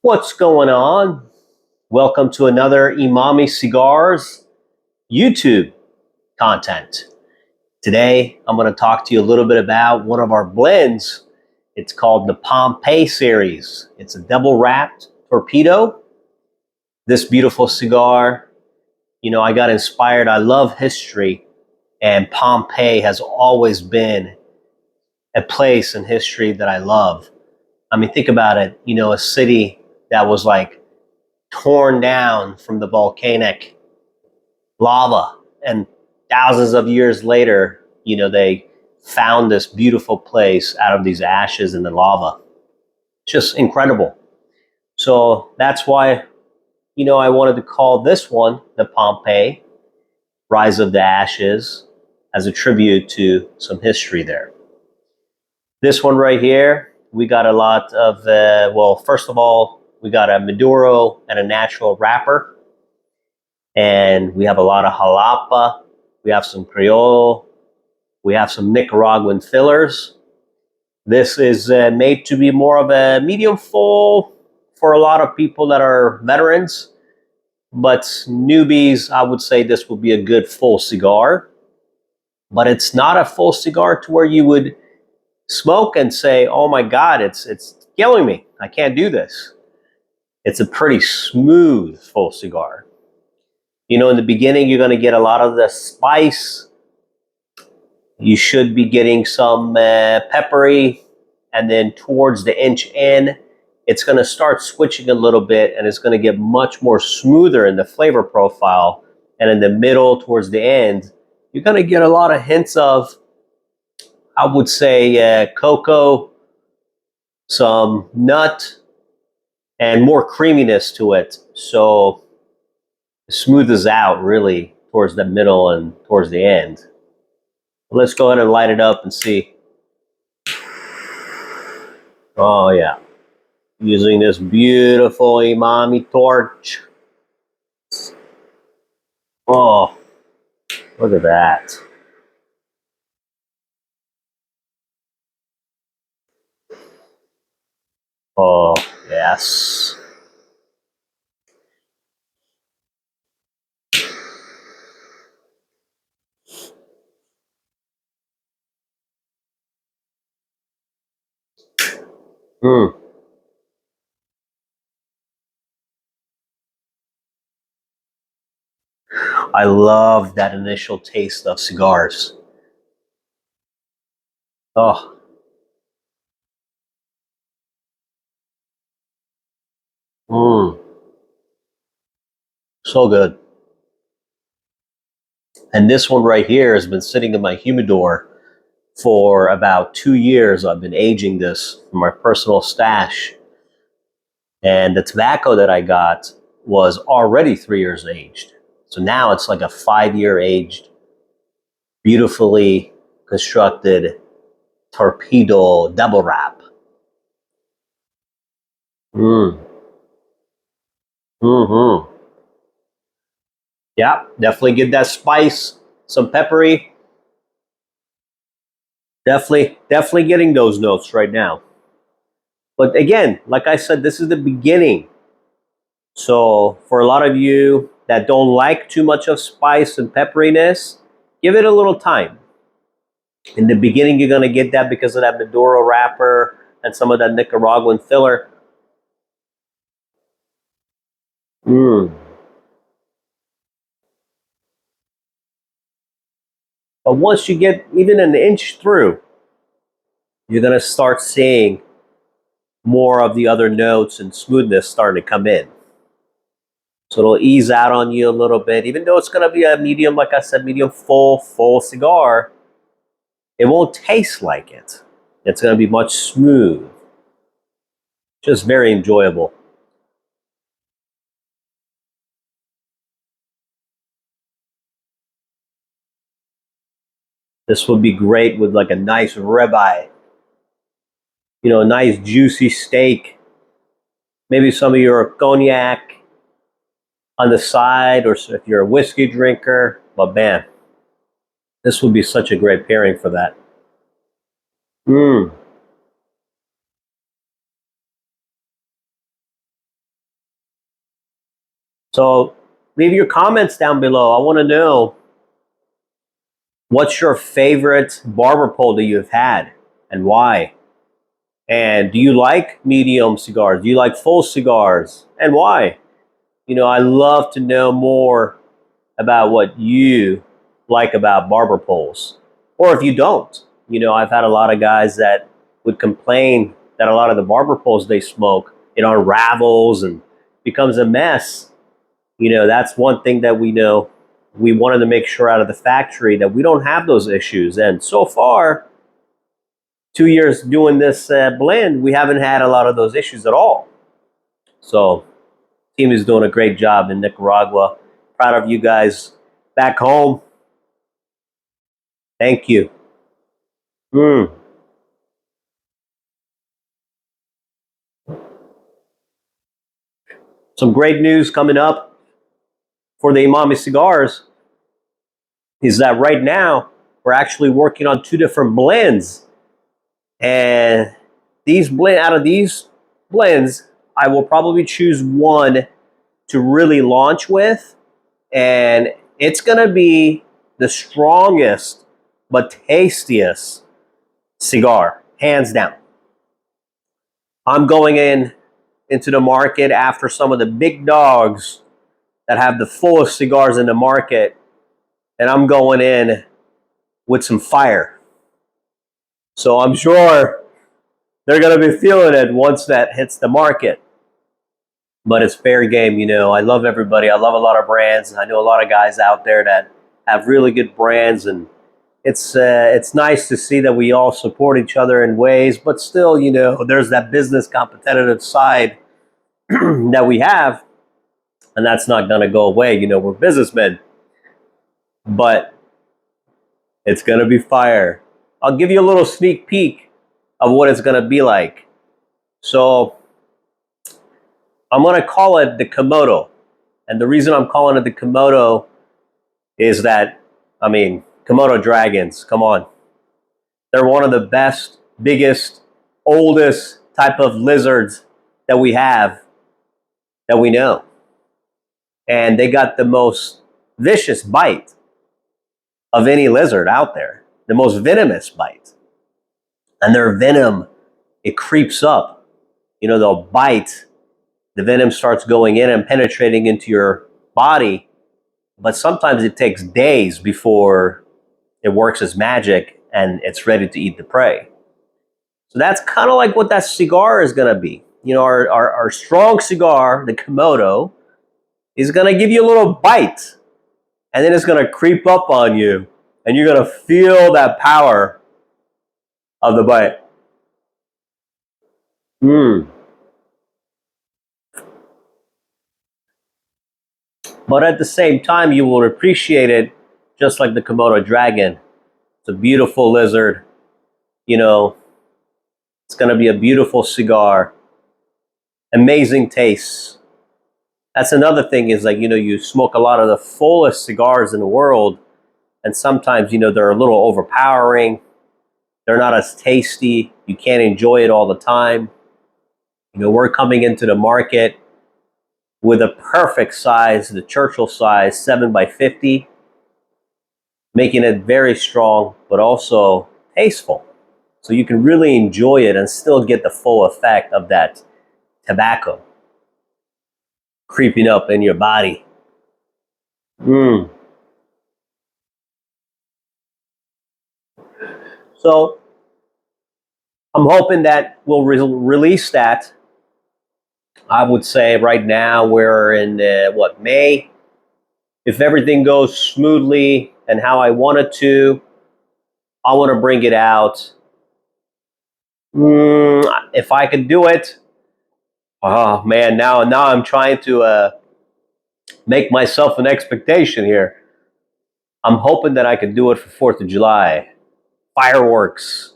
What's going on? Welcome to another Emami Cigars YouTube content. Today, I'm going to talk to you a little bit about one of our blends. It's called the Pompeii series. It's a double wrapped torpedo. This beautiful cigar, I got inspired. I love history, and Pompeii has always been a place in history that I love. I mean, think about it. A city that was like torn down from the volcanic lava, and thousands of years later, they found this beautiful place out of these ashes and the lava. Just incredible. So that's why, I wanted to call this one the Pompeii Rise of the Ashes, as a tribute to some history there. This one right here, we got a lot of, first of all, we got a Maduro and a natural wrapper. And we have a lot of jalapa. We have some Criollo. We have some Nicaraguan fillers. This is made to be more of a medium full for a lot of people that are veterans. But newbies, I would say this would be a good full cigar. But it's not a full cigar to where you would smoke and say, oh my God, it's killing me. I can't do this. It's a pretty smooth full cigar. In the beginning, you're going to get a lot of the spice. You should be getting some peppery. And then towards the inch in, it's going to start switching a little bit, and it's going to get much more smoother in the flavor profile. And in the middle, towards the end, you're going to get a lot of hints of, I would say, cocoa, some nut, and more creaminess to it. So it smooths out really towards the middle and towards the end. Let's go ahead and light it up and see. Oh yeah, using this beautiful Emami torch. Oh, look at that. Oh, yes. Mm. I love that initial taste of cigars. Oh, mm, so good. And this one right here has been sitting in my humidor for about 2 years. I've been aging this from my personal stash. And the tobacco that I got was already 3 years aged. So now it's like a 5 year aged, beautifully constructed torpedo double wrap. Mm. Mm-hmm. Yeah, definitely get that spice, some peppery. Definitely getting those notes right now. But again, like I said, this is the beginning. So for a lot of you that don't like too much of spice and pepperiness, give it a little time. In the beginning, you're going to get that because of that Maduro wrapper and some of that Nicaraguan filler. Mm. But once you get even an inch through, you're going to start seeing more of the other notes and smoothness starting to come in. So it'll ease out on you a little bit. Even though it's going to be a medium, like I said, medium full cigar, it won't taste like it. It's going to be much smooth. Just very enjoyable. This would be great with like a nice ribeye, a nice juicy steak, maybe some of your cognac on the side, or if you're a whiskey drinker, but man, this would be such a great pairing for that. Mm. So leave your comments down below. I want to know, what's your favorite barber pole that you've had and why? And do you like medium cigars? Do you like full cigars and why? I love to know more about what you like about barber poles. Or if you don't, I've had a lot of guys that would complain that a lot of the barber poles they smoke, it unravels and becomes a mess. That's one thing that we know. We wanted to make sure out of the factory that we don't have those issues. And so far, 2 years doing this blend, we haven't had a lot of those issues at all. So, team is doing a great job in Nicaragua. Proud of you guys back home. Thank you. Some great news coming up for the Emami Cigars is that right now we're actually working on 2 different blends. And out of these blends, I will probably choose one to really launch with. And it's going to be the strongest but tastiest cigar, hands down. I'm going into the market after some of the big dogs that have the fullest cigars in the market, and I'm going in with some fire. So I'm sure they're going to be feeling it once that hits the market. But it's fair game, I love everybody. I love a lot of brands. I know a lot of guys out there that have really good brands, and it's nice to see that we all support each other in ways. But still, there's that business competitive side that we have, and that's not going to go away. We're businessmen, but it's going to be fire. I'll give you a little sneak peek of what it's going to be like. So I'm going to call it the KOMODO. And the reason I'm calling it the KOMODO is that, Komodo dragons, come on. They're one of the best, biggest, oldest type of lizards that we have, that we know. And they got the most vicious bite of any lizard out there, the most venomous bite. And their venom, it creeps up. They'll bite, the venom starts going in and penetrating into your body, but sometimes it takes days before it works as magic and it's ready to eat the prey. So that's kind of like what that cigar is going to be. Our strong cigar, the KOMODO, is going to give you a little bite, and then it's going to creep up on you, and you're going to feel that power of the bite. But at the same time, you will appreciate it just like the Komodo dragon. It's a beautiful lizard. It's going to be a beautiful cigar. Amazing taste. That's another thing is you smoke a lot of the fullest cigars in the world, and sometimes, they're a little overpowering. They're not as tasty. You can't enjoy it all the time. We're coming into the market with a perfect size, the Churchill size, 7x50, making it very strong, but also tasteful. So you can really enjoy it and still get the full effect of that tobacco creeping up in your body. So I'm hoping that we'll release that. I would say right now we're in May. If everything goes smoothly and how I want it to, I want to bring it out. If I could do it, oh man, now I'm trying to make myself an expectation here. I'm hoping that I can do it for 4th of July, fireworks.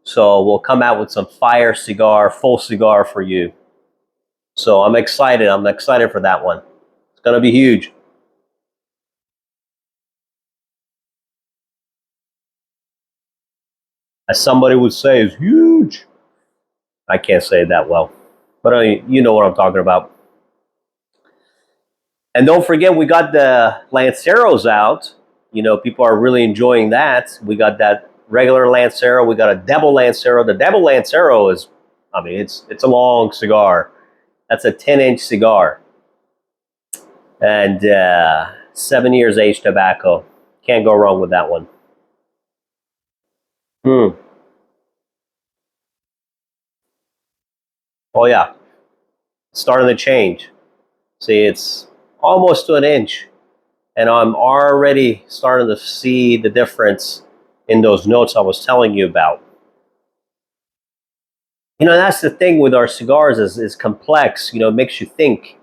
So we'll come out with some fire cigar, full cigar for you. So I'm excited. I'm excited for that one. It's going to be huge. As somebody would say, it's huge. I can't say it that well, but you know what I'm talking about. And don't forget, we got the Lanceros out. You know, people are really enjoying that. We got that regular Lancero. We got a Devil Lancero. The Devil Lancero is, I mean, it's a long cigar. That's a 10-inch cigar. And 7 years aged tobacco. Can't go wrong with that one. Hmm. Oh yeah, starting to change. See, it's almost to an inch, and I'm already starting to see the difference in those notes I was telling you about. You know, that's the thing with our cigars is complex. You know, it makes you think.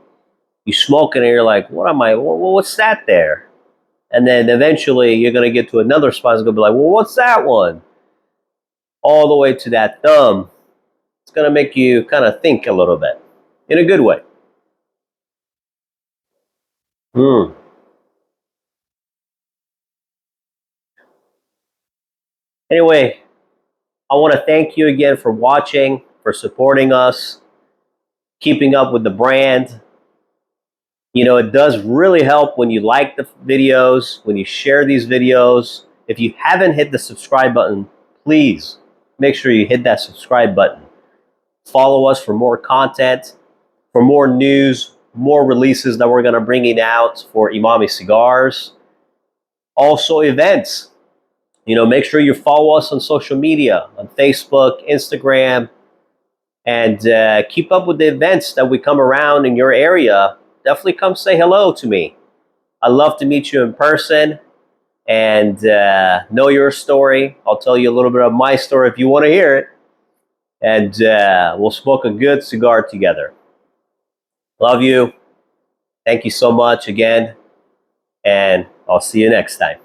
You smoke it and you're like, what am I? What's that there? And then eventually you're gonna get to another spot. It's gonna be like, well, what's that one? All the way to that thumb. It's gonna make you kind of think a little bit in a good way. Hmm. Anyway, I want to thank you again for watching, for supporting us, keeping up with the brand. You know, it does really help when you like the videos, when you share these videos. If you haven't hit the subscribe button, please make sure you hit that subscribe button. Follow us for more content, for more news, more releases that we're going to bring out for Emami Cigars. Also events. You know, make sure you follow us on social media, on Facebook, Instagram, and keep up with the events that we come around in your area. Definitely come say hello to me. I'd love to meet you in person and know your story. I'll tell you a little bit of my story if you want to hear it. And we'll smoke a good cigar together. Love you. Thank you so much again. And I'll see you next time.